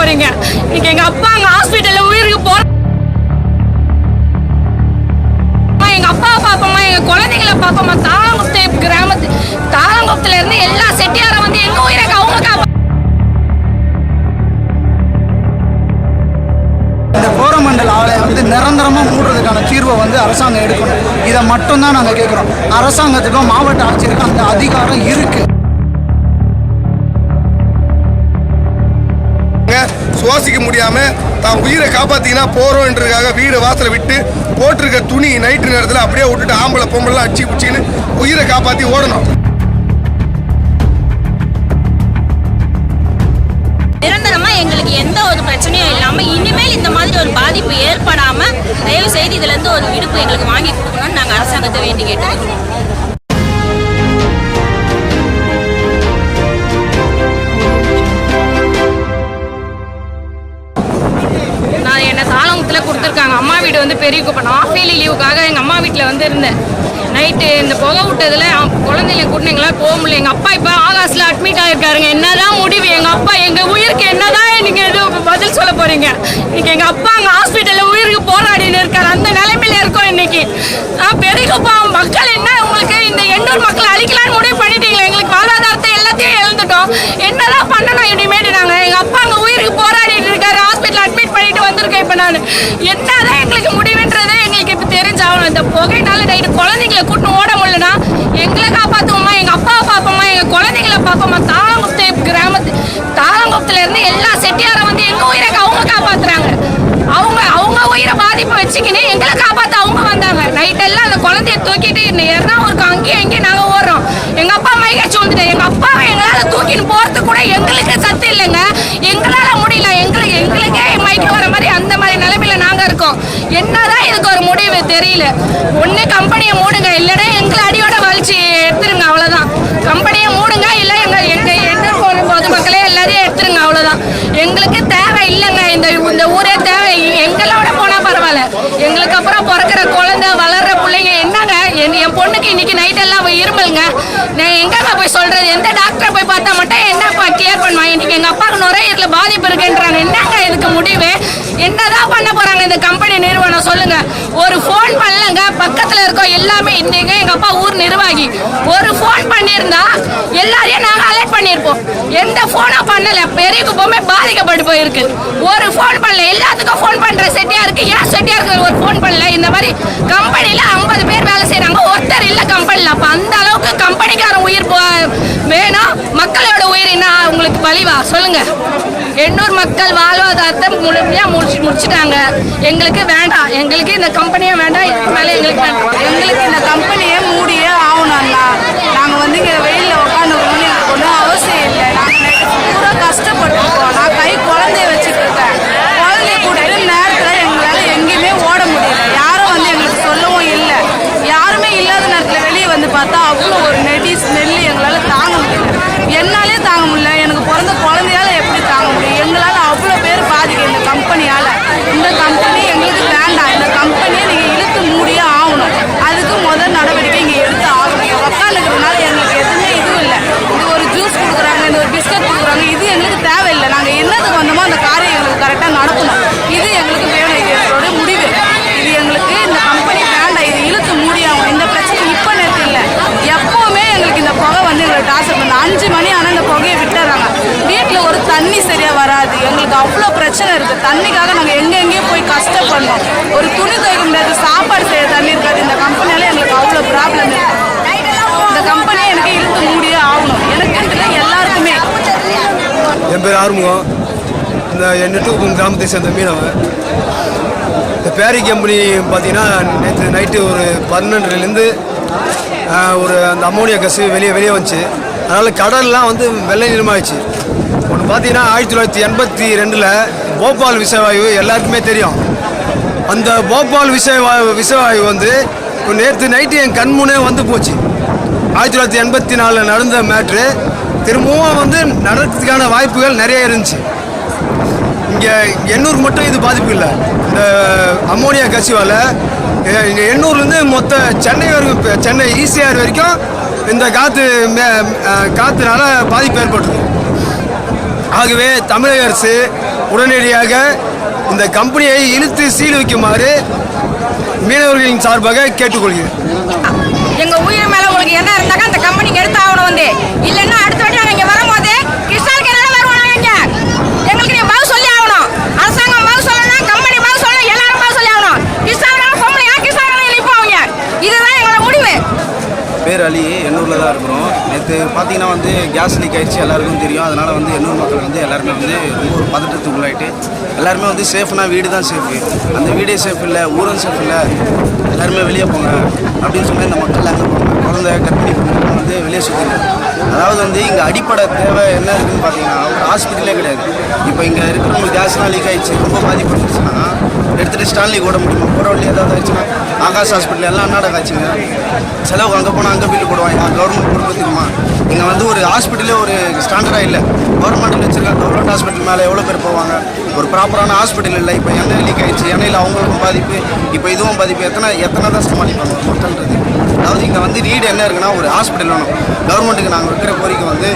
போறீங்க. இன்னைக்கு எங்க அப்பா அங்க ஹாஸ்பிட்டல்ல உயிருக்கு போற எங்க அப்பா பாப்போமா, எங்க குழந்தைங்களை பாப்போமா. தாளங்குளத்துல இருந்து எல்லா செட்டியாரும் வந்து எங்க உயிரை அவங்க காப்பா. இந்த கோரமண்டல் ஆலயம் வந்து நிரந்தரமா மூடுறதுக்கான தீர்வை வந்து அரசாங்கம் எடுக்கணும். இதை மட்டும்தான் நாங்க கேட்கிறோம். அரசாங்கத்துக்கும் மாவட்ட ஆட்சியருக்கும் அந்த அதிகாரம் இருக்கு. சுவாசிக்க முடியாம தான் உயிரை காப்பாத்தினா போறோன்றதுக்காக வீடு வாசலை விட்டு போட்டிருக்க துணி நைட்டு நேரத்தில் அப்படியே விட்டுட்டு ஆம்பளை பொம்பளை அடிச்சு குச்சின்னு உயிரை காப்பாத்தி ஓடணும். நிரந்தரமா எங்களுக்கு எந்த ஒரு பிரச்சனையும் இல்லாம இனிமேல் இந்த மாதிரி ஒரு பாதிப்பு ஏற்படாம தயவு செய்து இதுல இருந்து ஒரு விடுப்பு எங்களுக்கு வாங்கி கொடுக்கணும்னு நாங்க அரசாங்கத்தை வேண்டி கேட்டோம். என்ன தாளங்குளத்தில் கொடுத்துருக்காங்க. அம்மா வீடு வந்து பெரிய குப்பம். ஆஃப் இயர்லி லீவுக்காக எங்கள் அம்மா வீட்டில் வந்து இருந்தேன். நைட்டு இந்த புகை விட்டதில் குழந்தைங்க கூட்டினீங்களா போக முடியல. எங்கள் அப்பா இப்போ ஆகாசில் அட்மிட் ஆகிருக்காருங்க. என்னதான் முடிவு? எங்கள் அப்பா எங்கள் உயிருக்கு என்னதான் நீங்கள் எதுவும் பதில் சொல்ல போகிறீங்க? இன்னைக்கு எங்கள் அப்பா அங்கே ஹாஸ்பிட்டலில் உயிருக்கு போராடின்னு இருக்காரு. அந்த நிலைமையில இருக்கோம் இன்னைக்கு. பெரிய குப்பம் மக்கள் என்ன உங்களுக்கு இந்த எண்ணூர் மக்களை அழிக்கலான்னு முடிவு பண்ணிட்டீங்களா? எங்களுக்கு வாழ்வாதாரத்தை எல்லாத்தையும் இழந்துட்டோம். என்னதான் பண்ணணும் இனிமேட்டு? நாங்கள் எங்கள் அப்பா அங்கே உயிருக்கு போராடிட்டு இருக்காரு. ஹாஸ்பிட்டல் அட்மிட் பண்ணிட்டு வந்திருக்கேன். இப்போ நான் என்னதான் எங்களுக்கு முடிவுன்றதே எங்களுக்கு இப்போ தெரிஞ்சாகணும். இந்த புகையினால நைட்டு குழந்தைங்களை கூட்டின்னு ஓட முடியலன்னா எங்களை காப்பாற்றுவோமா, எங்கள் அப்பாவை பார்ப்போமா, எங்கள் குழந்தைங்களை பார்ப்போமா. தாளங்குளத்துல இருந்து எல்லா செட்டியாரும் வந்து எங்கள் உயிரை அவங்க காப்பாற்றுறாங்க. அவங்க உயிரை பாதிப்பு வச்சுக்கின்னு எங்களை காப்பாற்ற அவங்க வந்தாங்க. நைட்டெல்லாம் அந்த குழந்தைய தூக்கிட்டு எர்ணாவூருக்கு அங்கேயும் எங்கேயும் நாங்கள் ஓடுறோம். எங்கள் அப்பா மைகாச்சு வந்துட்டு எங்கள் அப்பாவை எங்களால் தூக்கின்னு போகிறது கூட எங்களுக்கு சத்து இல்லைங்க. எங்களால் முடியல. எங்களுக்கே மைக்கு வர மாதிரி அந்த மாதிரி நிலைமையில நாங்கள் இருக்கோம். என்னதான் இதுக்கு ஒரு முடிவு தெரியல. ஒன்று கம்பெனியை மூடுங்க, இல்லைன்னா எங்களை அடியோட வலிச்சு எடுத்துருங்க. அவ்வளோதான். கம்பெனியை மூடுங்க, இல்லை எங்கள் பொதுமக்களே எல்லாரையும் எடுத்துருங்க. அவ்வளோதான். எங்களுக்கு தேவை இல்லைங்க. இந்த ஊரே தேவை. எங்களோட போனால் பரவாயில்ல. எங்களுக்கு அப்புறம் பிறக்கிற குழந்தை வளர்ற பிள்ளைங்க என்னங்க? என் பொண்ணுக்கு இன்னைக்கு நைட் எல்லாம் இருமலுங்க. நான் எங்கங்க போய் சொல்றது? எந்த டாக்டரை போய் பார்த்தா மட்டும் என்னப்பா கிளியர் பண்ணுவாங்க? இன்னைக்கு எங்க அப்பாவுக்கு நுரையீரலில் பாதிப்பு இருக்குன்றாங்க. என்னங்க இதுக்கு முடிவு? என்னதான் பண்ண போறாங்க இந்த கம்பெனி நிறுவனம்? சொல்லுங்க. ஒரு போன் பண்ணலங்க. பக்கத்துல இருக்கோம் எல்லாமே. இன்னைக்கு எங்க அப்பா ஊர் நிர்வாகி ஒரு போன் பண்ணியிருந்தா எல்லாரையும் நாங்க அலர்ட் பண்ணியிருப்போம். எந்த போனா பண்ணல. பெரிய குப்பமே பாதிக்கப்பட்டு போயிருக்கு. ஒரு போன் பண்ணல. எல்லாத்துக்கும் போன் பண்ற செட்டியா இருக்கு. ஏன் செட்டியா இருக்கு ஒரு போன் பண்ணல? இந்த மாதிரி கம்பெனில 50 பேர் வேலை செய்யறாங்க. ஒருத்தர் இல்ல கம்பெனில. அப்ப அந்த அளவுக்கு கம்பெனிக்காரன் உயிர் வேணும். மக்களோட உயிர் என்ன உங்களுக்கு பழிவா? சொல்லுங்க. எண்ணூர் மக்கள் வாழ்வாதாரத்தை முழுமையா முடிச்சுட்டாங்க. எங்களுக்கு வேண்டாம். எங்களுக்கு இந்த கம்பெனியே வேண்டாம். இதுக்கு மேலே எங்களுக்கு வேண்டாம். எங்களுக்கு இந்த கம்பெனியை மூடியே ஆகணும்னா நாங்கள் வந்து இங்கே வெயிலில் உட்காந்து ஒன்றும் அவசியம் இல்லை. நாங்கள் பூரா கஷ்டப்பட்டுருக்கோம். நான் குழந்தைய வச்சுட்டு இருக்கேன். குழந்தைய கூட்டிட்டு நேரத்தில் எங்களால் எங்கேயுமே ஓட முடியல. யாரும் வந்து எங்களுக்கு சொல்லவும் இல்லை. யாருமே இல்லாத நேரத்தில் வெளியே வந்து பார்த்தா அவ்வளோ ஒரு நெல்லி எங்களால் தாங்க முடியல. என்னாலே தாங்க முடியல. எனக்கு பிறந்த குழந்தையால எப்படி தாங்க முடியும்? எங்களால் அவ்வளோ பேர் பாதிக்க இந்த கம்பெனியால். இந்த கம்பெனி எங்களுக்கு வேண்டாம். இந்த கம்பெனியை நீங்கள் இழுத்து மூடியே ஆகணும். அதுக்கு முதல் நடவடிக்கை இங்கே எடுத்து ஆகணும். உட்காந்துக்கிறதுனால எங்களுக்கு எதுவுமே இதுவும் இல்லை. இது ஒரு ஜூஸ் கொடுக்குறாங்க, இந்த ஒரு பிஸ்கட் கொடுக்குறாங்க. இது எங்களுக்கு தேவையில்லை. நாங்கள் என்னதுக்கு வந்தோமோ அந்த காரியம் எங்களுக்கு கரெக்டாக நடக்கணும். இது எங்களுக்கு வேணும். இது எங்களோட முடிவு. இது எங்களுக்கு இந்த கம்பெனி வேண்டாம். இது இழுத்து மூடியாகும். இந்த பிரச்சனை இப்போ நேற்று இல்லை. எப்போவுமே எங்களுக்கு இந்த புகை வந்து எங்களை டார்ச்சர் பண்ண 5 மணி ஆனால் இந்த புகையை விட்டுறாங்க. வீட்டில் ஒரு தண்ணி சரியாக வராது. எங்களுக்கு அவ்வளோ பிரச்சனை இருக்குது. தண்ணிக்காக நாங்கள் எங்கெங்கேயும் போய் கஷ்டப்படணும். ஒரு துணி துவைக்க முடியாது. சாப்பாடு செய்ய தண்ணி இருக்காது. இந்த கம்பெனியால எங்களுக்கு அவ்வளோ ப்ராப்ளம் இருக்குது. இந்த கம்பெனியை எனக்கு இழுத்து மூடியே ஆகணும். எனக்கு இல்லை, எல்லாருக்குமே. என் பேர் ஆறுமுகம். இந்த நெட்டுக்குப்பம் கிராமத்தை சேர்ந்த மீனவன். இந்த பேரி கம்பெனி பார்த்தீங்கன்னா நேற்று நைட்டு ஒரு 12லேருந்து ஒரு அந்த அமோனியா கசு வெளியே வந்துச்சு. அதனால் கடல்லாம் வந்து வெள்ளை நிறமாகிடுச்சு. ஒன்று பார்த்தீங்கன்னா 1982 போபால் விஷவாயு எல்லாருக்குமே தெரியும். அந்த போபால் விஷவாயு வந்து நேற்று நைட்டு என் கண்முனே வந்து போச்சு. 1984 நடந்த மேட்ரு திரும்பவும் வந்து நடக்கிறதுக்கான வாய்ப்புகள் நிறைய இருந்துச்சு. இங்கே எண்ணூர் மட்டும் இது பாதிப்பு இல்லை. இந்த அமோனியா கசிவால் எண்ணூர்லேருந்து மொத்த சென்னை வரைக்கும், சென்னை ஈசிஆர் வரைக்கும் இந்த காற்றுனால பாதிப்பு ஏற்பட்டுது. ஆகவே தமிழக அரசு உடனடியாக இந்த கம்பெனியை இழுத்து சீல் வைக்குமாறு மீனவர்களின் சார்பாக கேட்டுக்கொள்கிறேன். எங்க உயிர் மேல உங்களுக்கு என்ன இருந்தாக்க அந்த கம்பெனிக்கு எடுத்து ஆகணும் வந்து, இல்லைன்னா அடுத்த வாட்டி நாங்க இங்க வரும்போது கிருஷ்ணாவுக்கு என்ன வருவோம் நாங்க இங்க. எங்களுக்கு நீங்க பதில் சொல்லி ஆகணும். அரசாங்கம் பதில் சொல்லணும், கம்பெனி பதில் சொல்லணும், எல்லாரும் பதில் சொல்லி ஆகணும். கிருஷ்ணாவுக்கு பொம்பளையா கிருஷ்ணாவுக்கு நிற்போம் அவங்க. இதுதான் எங்களோட முடிவு. பேர் அலி, எண்ணூரில் தான் இருக்கிறோம். நேற்று பார்த்தீங்கன்னா வந்து கேஸ் லீக் ஆகிடுச்சு, எல்லாருக்கும் தெரியும். அதனால் வந்து எண்ணூர் மக்கள் வந்து எல்லாருமே வந்து ரொம்ப ஒரு பதட்டத்துக்குள்ளாயிட்டு எல்லாருமே வந்து சேஃப்னா வீடு தான் சேஃபு, அந்த வீடே சேஃப் இல்லை, ஊரும் சேஃப் இல்லை, எல்லாருமே வெளியே போங்க அப்படின்னு சொல்லி இந்த மக்கள் அங்கே போங்க, குழந்தை கர்ப்பிணி வந்து வெளியே சுற்றிங்க. அதாவது வந்து இங்கே அடிப்படை தேவை என்ன இருக்குதுன்னு பார்த்தீங்கன்னா ஒரு ஹாஸ்பிட்டலே கிடையாது. இப்போ இங்கே இருக்கிறவங்களுக்கு கேஸ்லாம் லீக் ஆகிடுச்சு, ரொம்ப பாதிப்பட்டுச்சுன்னா எடுத்துகிட்டு ஸ்டான்லி ஓட முடியுமா? போடவில்லை. ஏதாவது ஆயிடுச்சுன்னா ஆகாஷ் ஹாஸ்பிட்டல் எல்லாம் அன்னாட காய்ச்சிங்க, செலவு அங்கே போனால் அங்கே பில்லு போடுவாங்க. கவர்மெண்ட் கொடுத்துக்குமா? இங்கே வந்து ஒரு ஹாஸ்பிட்டலே ஒரு ஸ்டாண்டர்டாக இல்லை. கவர்மெண்ட்டில் வச்சுருக்காங்க, கவர்மெண்ட் ஹாஸ்பிட்டல் மேலே எவ்வளோ பேர் போவாங்க? ஒரு ப்ராப்பரான ஹாஸ்பிட்டல் இல்லை. இப்போ எண்ணெய் லீக் ஆகிடுச்சு, எண்ணெயில் அவங்களுக்கும் பாதிப்பு, இப்போ இதுவும் பாதிப்பு. எத்தனை தான் சமாளிப்பாங்க மக்கள்ன்றது? அதாவது இங்கே வந்து நீடு என்ன இருக்குன்னா ஒரு ஹாஸ்பிட்டல் வேணும். கவர்மெண்ட்டுக்கு நாங்கள் வைக்கிற கோரிக்கை வந்து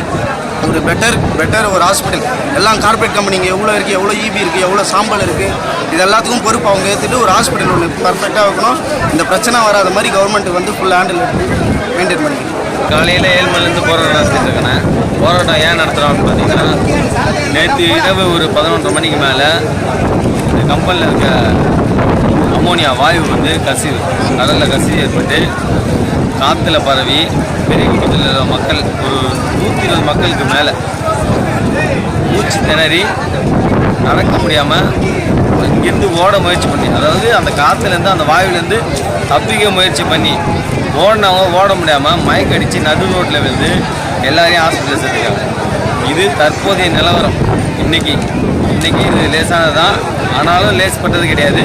ஒரு பெட்டர் ஒரு ஹாஸ்பிட்டல். எல்லாம் கார்பரேட் கம்பெனிங்க எவ்வளோ இருக்குது, எவ்வளோ இபி இருக்குது, எவ்வளோ சாம்பல் இருக்குது, இது எல்லாத்துக்கும் பொறுப்பு அவங்க ஏற்றுட்டு ஒரு ஹாஸ்பிட்டல் ஒன்று பர்ஃபெக்டாக வைக்கணும். இந்த பிரச்சனை வராத மாதிரி கவர்மெண்ட் வந்து ஃபுல் ஹேண்டில் மெயின்டைன் பண்ணி. காலையில் 7 மணிலேருந்து போராட்டம் நடத்திட்டு இருக்கேன். போராட்டம் ஏன் நடத்துகிறோம்னு பார்த்தீங்கன்னா, நேற்று இரவு ஒரு 11:30 மணிக்கு மேலே இந்த கம்பெனியில் இருக்க அமோனியா வாயு வந்து கசிவு, கடலில் கசிவு ஏற்பட்டு காற்றுல பரவி பெரிய குப்பத்தில் உள்ள மக்கள் ஒரு 120 மக்களுக்கு மேலே மூச்சு திணறி நடக்க முடியாமல் இங்கேருந்து ஓட முயற்சி பண்ணி, அதாவது அந்த காற்றுலேருந்து அந்த வாயுலேருந்து தப்பிக்க முயற்சி பண்ணி ஓடினவங்க ஓட முடியாமல் மயக்கடித்து நடு ரோட்டில் விழுந்து எல்லாரையும் ஹாஸ்பிட்டலில் சேர்த்துக்காங்க. இது தற்போதைய நிலவரம். இன்றைக்கி இது லேசானது தான், ஆனாலும் லேஸ்பட்டது கிடையாது.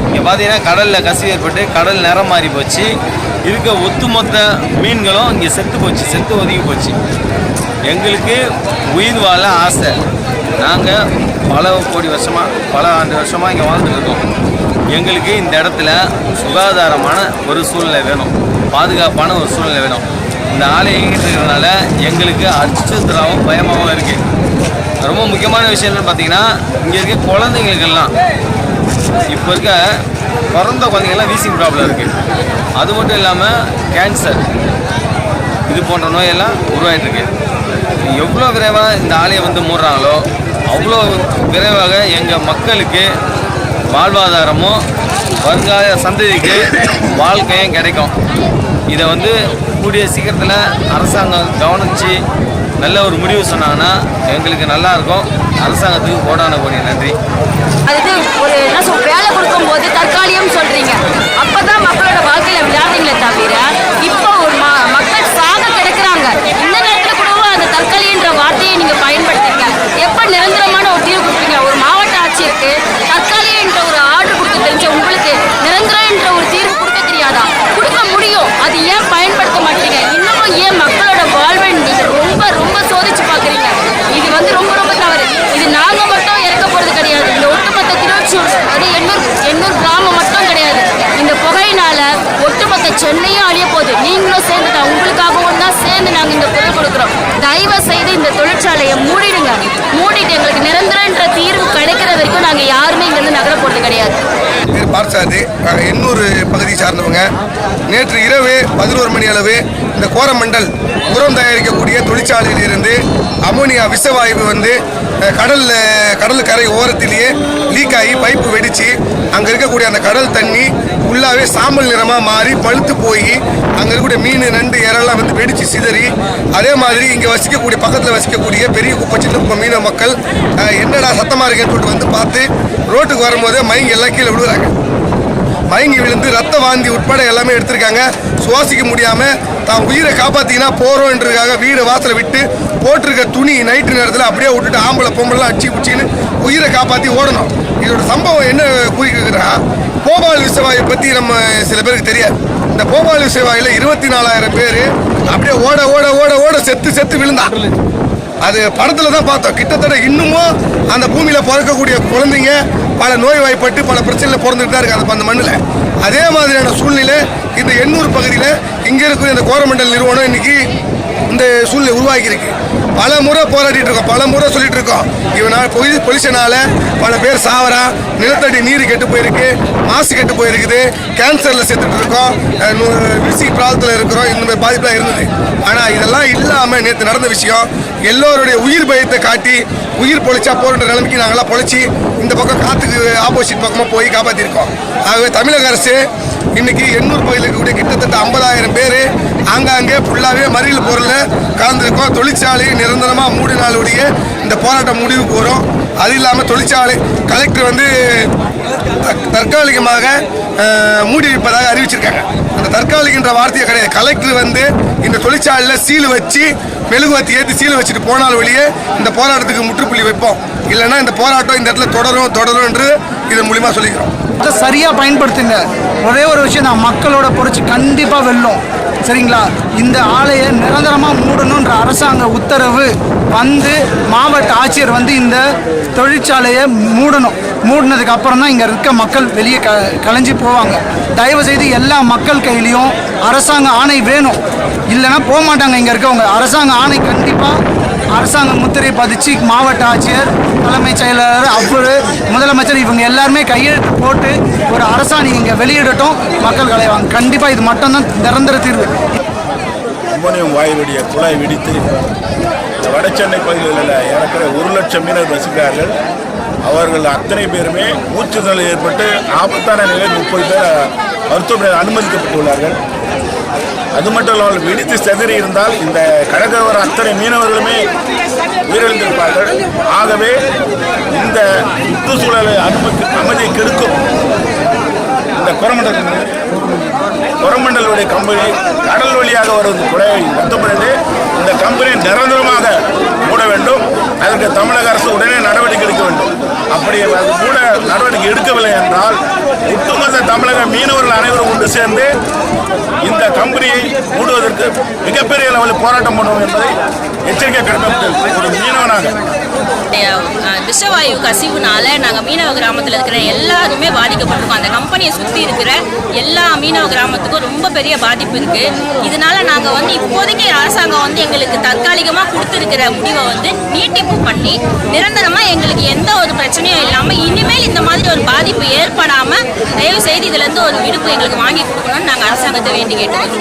இங்கே பார்த்தீங்கன்னா கடலில் கசிவு ஏற்பட்டு கடல் நிறம் மாறி போச்சு. இருக்க ஒட்டுமொத்த மீன்களும் இங்கே செத்து ஒதுங்கி போச்சு. எங்களுக்கு உயிர் வாழ ஆசை. நாங்கள் பல கோடி வருஷமாக, பல ஆண்டு வருஷமாக இங்கே வாழ்ந்துட்டு இருக்கோம். எங்களுக்கு இந்த இடத்துல சுகாதாரமான ஒரு சூழ்நிலை வேணும், பாதுகாப்பான ஒரு சூழ்நிலை வேணும். இந்த ஆலை இயங்கிட்டு இருக்கிறதுனால எங்களுக்கு அச்சுறுத்தலாகவும் பயமாகவும் இருக்குது. ரொம்ப முக்கியமான விஷயம் என்னென்னு பார்த்தீங்கன்னா, இங்கே இருக்க குழந்தைங்களுக்கெல்லாம் இப்போ இருக்க பிறந்த குழந்தைங்கள்லாம் வீசிங் ப்ராப்ளம் இருக்குது. அது மட்டும் இல்லாமல் கேன்சர் இது போன்ற நோயெல்லாம் உருவாகிட்டுருக்கு. எவ்வளோ விரைவாக இந்த ஆலையை வந்து மூடுறாங்களோ அவ்வளோ விரைவாக எங்கள் மக்களுக்கு வாழ்வாதாரமும் வருங்கால சந்ததிக்கு வாழ்க்கையும் கிடைக்கும். இதை வந்து கூடிய சீக்கிரத்தில் அரசாங்கம் கவனித்து நல்ல ஒரு முடிவு சொன்னாங்கன்னா எங்களுக்கு நல்லாயிருக்கும். அரசாங்கத்துக்கு கோடான கோடி நன்றி. அதுக்கு ஒரு என்ன வேலை கொடுக்கும்போது தற்காலிகம் சொல்கிறீங்க, அப்போ தான் மக்களோட வாழ்க்கையில் விளையாடுறீங்களே தவிர இப்போ ஒரு மக்கள் சாக கிடைக்கிறாங்க. இந்த நேரத்தில் கூட அந்த தற்காலிகன்ற வார்த்தையை நீங்கள் பயன்படுத்துறீங்க. எப்போ நிரந்தரமான ஒரு தீர்வு கொடுப்பீங்க? ஒரு மாவட்ட ஆட்சியருக்கு தற்காலிகன்ற ஒரு ஆர்டர் கொடுக்க தெரிஞ்ச உங்களுக்கு நிரந்தரம் என்ற ஒரு தீர்வு கொடுக்க தெரியாதா? கொடுக்க முடியும், அது ஏன் பயன்படுத்த மாட்டீங்க? இன்னமும் ஏன் மக்களோட வாழ்வை நீங்கள் ரொம்ப சோதிச்சு பார்க்குறீங்க? இது வந்து ரொம்ப தவறு. இது நாங்கள் மட்டும் இறக்க போகிறது கிடையாது, இந்த ஒட்டுமொத்த திருவொற்றியூர் அது எண்ணூர் கிராமம் மட்டும் கிடையாது. இந்த புகையினால ஒட்டுமொத்த சென்னையும் அழிய போகுது. நீங்களும் சேர்ந்து தான், உங்களுக்காகவும் தான் சேர்ந்து நாங்கள் இந்த குரல் கொடுக்குறோம். தயவு செய்து இந்த தொழிற்சாலையை மூடிடுங்க. மூடிட்டு எங்களுக்கு நிரந்தரன்ற தீர்வு கிடைக்கிற வரைக்கும் நாங்கள் யாருமே இங்கேருந்து நகர போகிறது கிடையாது. பேர் பார்சாது, நாங்கள் எண்ணூர் பகுதி சார்ந்தவங்க. நேற்று இரவு 11 மணி அளவு இந்த கோரமண்டல் உரம் தயாரிக்கக்கூடிய தொழிற்சாலையிலிருந்து அமோனியா விஷவாயு வந்து கடல் கரை ஓரத்திலேயே லீக் ஆகி பைப்பு வெடித்து அங்கே இருக்கக்கூடிய அந்த கடல் தண்ணி ஃபுல்லாகவே சாம்பல் நிறமாக மாறி பழுத்து போய் அங்கே இருக்கக்கூடிய மீன் நண்டு இறெல்லாம் வந்து வெடித்து சிதறி, அதே மாதிரி இங்கே பக்கத்தில் வசிக்கக்கூடிய பெரிய குப்பை சின்ன குப்பை மீனவ மக்கள் என்னடா சத்தமாக இருக்குன்னு சொல்லிட்டு வந்து பார்த்து ரோட்டுக்கு வரும்போதே மயங்கி எல்லாம் கீழே விழுகிறாங்க. மயங்கி விழுந்து ரத்த வாந்தி உட்பட எல்லாமே எடுத்திருக்காங்க. சுவாசிக்க முடியாமல் தான் உயிரை காப்பாற்றினா போகிறோன்றதுக்காக வீடு வாசலை விட்டு போட்டிருக்க துணி நைட்டு நேரத்தில் அப்படியே விட்டுட்டு ஆம்பளை பொம்பளைலாம் அடிச்சு பிடிச்சின்னு உயிரை காப்பாற்றி ஓடணும். இதோட சம்பவம் என்ன குறிக்கிறா, போபால் விஷவாயை பற்றி நம்ம சில பேருக்கு தெரியாது. இந்த போபால் விஷவாயில் 24,000 பேர் அப்படியே ஓட ஓட ஓட ஓட செத்து விழுந்தான். அது படத்தில் தான் பார்த்தோம். கிட்டத்தட்ட இன்னமும் அந்த பூமியில் பிறக்கக்கூடிய குழந்தைங்க பல நோய் வாய்ப்பட்டு பல பிரச்சனையில் பிறந்துட்டு தான் இருக்குது அந்த மண்ணில். அதே மாதிரியான சூழ்நிலை இந்த எண்ணூர் பகுதியில் இங்கே இருக்கிற இந்த கோரமண்டல் நிறுவனம் இன்னைக்கு இந்த சூழ்நிலை உருவாக்கியிருக்கு. பல முறை போராடிட்டு இருக்கோம், பல முறை சொல்லிட்டு இருக்கோம். இவனால் பொலிஷனால பல பேர் சாவரா, நிலத்தடி நீர் கெட்டு போயிருக்கு, மாசு கெட்டு போயிருக்குது, கேன்சரில் செத்துட்டு இருக்கோம், விசி பிராலத்தில் இருக்கிறோம். இந்த மாதிரி பாதிப்புலாம் இருந்தது. ஆனால் இதெல்லாம் இல்லாமல் நேற்று நடந்த விஷயம் எல்லோருடைய உயிர் பயத்தை காட்டி உயிர் பொழைச்சா போன்ற நிலைமைக்கு நாங்களாம் பொழைச்சி இந்த பக்கம் காற்றுக்கு ஆப்போசிட் பக்கமாக போய் காப்பாற்றிருக்கோம். ஆகவே தமிழக அரசு இன்னைக்கு எண்ணூர் பகுதியில் இருக்கக்கூடிய கிட்டத்தட்ட 50,000 பேர் ஆங்காங்கே ஃபுல்லாகவே மறியல் பொருளில் கலந்துருக்கோம். தொழிற்சாலை நிரந்தரமாக மூடினாலுடைய இந்த போராட்டம் முடிவுக்கு வரும். அது இல்லாமல் தொழிற்சாலை கலெக்டர் வந்து தற்காலிகமாக மூடி வைப்பதாக அறிவிச்சிருக்காங்க. அந்த தற்காலிகன்ற வார்த்தையே கிடையாது. கலெக்டர் வந்து இந்த தொழிற்சாலையில் சீல் வச்சு மெழுகுவத்தி ஏற்றி சீல் வச்சுட்டு போனால் வெளியே இந்த போராட்டத்துக்கு முற்றுப்புள்ளி வைப்போம். இல்லைன்னா இந்த போராட்டம் இந்த இடத்துல தொடரும் என்று இதன் மூலியமாக சொல்லிக்கிறோம். அதை சரியாக பயன்படுத்துங்க. ஒரே ஒரு விஷயம் தான், மக்களோட புரட்சி கண்டிப்பாக வெல்லும். சரிங்களா? இந்த ஆலையை நிரந்தரமாக மூடணுன்ற அரசாங்க உத்தரவு வந்து மாவட்ட ஆட்சியர் வந்து இந்த தொழிற்சாலையை மூடினதுக்கு அப்புறம் தான் இங்கே இருக்க மக்கள் வெளியே கலைஞ்சி போவாங்க. தயவுசெய்து எல்லா மக்கள் கையிலையும் அரசாங்க ஆணை வேணும், இல்லைன்னா போக மாட்டாங்க இங்கே இருக்கவங்க. அரசாங்க ஆணை கண்டிப்பாக அரசாங்க முத்திரை பதிச்சு மாவட்ட ஆட்சியர், தலைமைச் செயலாளர், அவரு, முதலமைச்சர் இவங்க எல்லாருமே கையெழுத்து போட்டு ஒரு அரசாணை இங்கே வெளியிடட்டும், மக்கள் கலைவாங்க. கண்டிப்பாக இது மட்டும்தான் நிரந்தர தீர்வு. அம்மோனியம் வாயுடைய குழாய் வெடித்து வடசென்னை பகுதிகளில் ஏறக்குறைய 1,00,000 மீனவர் வசிக்கிறார்கள். அவர்கள் அத்தனை பேருமே மூச்சுதல் ஏற்பட்டு ஆபத்தான நிலையில் 30 பேர் மருத்துவமனையில் அனுமதிக்கப்பட்டுள்ளார்கள். அது மட்டும் இல்லாமல் வெடித்து செதறி இருந்தால் இந்த கடற்கரை அத்தனை மீனவர்களுமே உயிரிழந்திருப்பார்கள். ஆகவே இந்த சுற்றுச்சூழலை அமைதியை கெடுக்கும் இந்த கொரமண்டலுடைய கம்பெனி கடல் வழியாக வரும் குழாயை ரத்துப்படுத்தி இந்த கம்பெனி நிரந்தரமாக மூட வேண்டும். அதற்கு தமிழக அரசு உடனே நடவடிக்கை எடுக்க வேண்டும். அப்படி கூட நடவடிக்கை எடுக்கவில்லை என்றால் ஒட்டுமொத்த தமிழக மீனவர்கள் அனைவரும் ஒன்று சேர்ந்து இந்த கம்பெனியை மூடுவதற்கு மிகப்பெரிய லெவலில் போராட்டம் பண்ணுவோம் என்பதை எச்சரிக்கை கடமைப்பட்டு ஒரு மீனவனாக விஷவாயு கசிவுனால நாங்கள் மீனவ கிராமத்தில் இருக்கிற எல்லாருமே பாதிக்கப்பட்டிருக்கோம். அந்த கம்பெனியை சுற்றி இருக்கிற எல்லா மீனவ கிராமத்துக்கும் ரொம்ப பெரிய பாதிப்பு இருக்குது. இதனால நாங்கள் வந்து இப்போதைக்கு அரசாங்கம் வந்து எங்களுக்கு தற்காலிகமாக கொடுத்துருக்கிற முடிவை வந்து நீட்டிப்பு பண்ணி நிரந்தரமாக எங்களுக்கு எந்த ஒரு பிரச்சனையும் இல்லாமல் இனிமேல் இந்த மாதிரி ஒரு பாதிப்பு ஏற்படாமல் தயவு செய்து இதுலேருந்து ஒரு விடுப்பு எங்களுக்கு வாங்கி கொடுக்கணும்னு நாங்கள் அரசாங்கத்தை வேண்டி கேட்டோம்.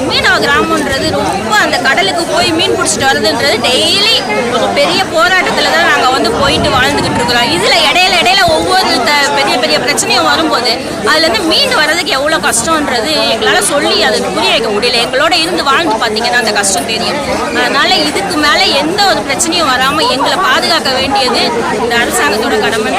மீனவ கிராமன்றது ரொம்ப அந்த கடலுக்கு போய் மீன் பிடிச்சிட்டு வருதுன்றது டெய்லி ஒரு பெரிய போராட்டத்தில் தான் நாங்கள் வந்து போயிட்டு வாழ்ந்துக்கிட்டு இருக்கிறோம். இதில் இடையில ஒவ்வொரு பெரிய பெரிய பிரச்சனையும் வரும்போது அதுலேருந்து மீண்டு வர்றதுக்கு எவ்வளோ கஷ்டன்றது எங்களால் சொல்லி அதுக்கு புரிய வைக்க முடியல. எங்களோட இருந்து வாழ்ந்து பார்த்தீங்கன்னா அந்த கஷ்டம் தெரியும். அதனால் இதுக்கு மேலே எந்த ஒரு பிரச்சனையும் வராமல் எங்களை பாதுகாக்க வேண்டியது இந்த அரசாங்கத்தோட கடமை.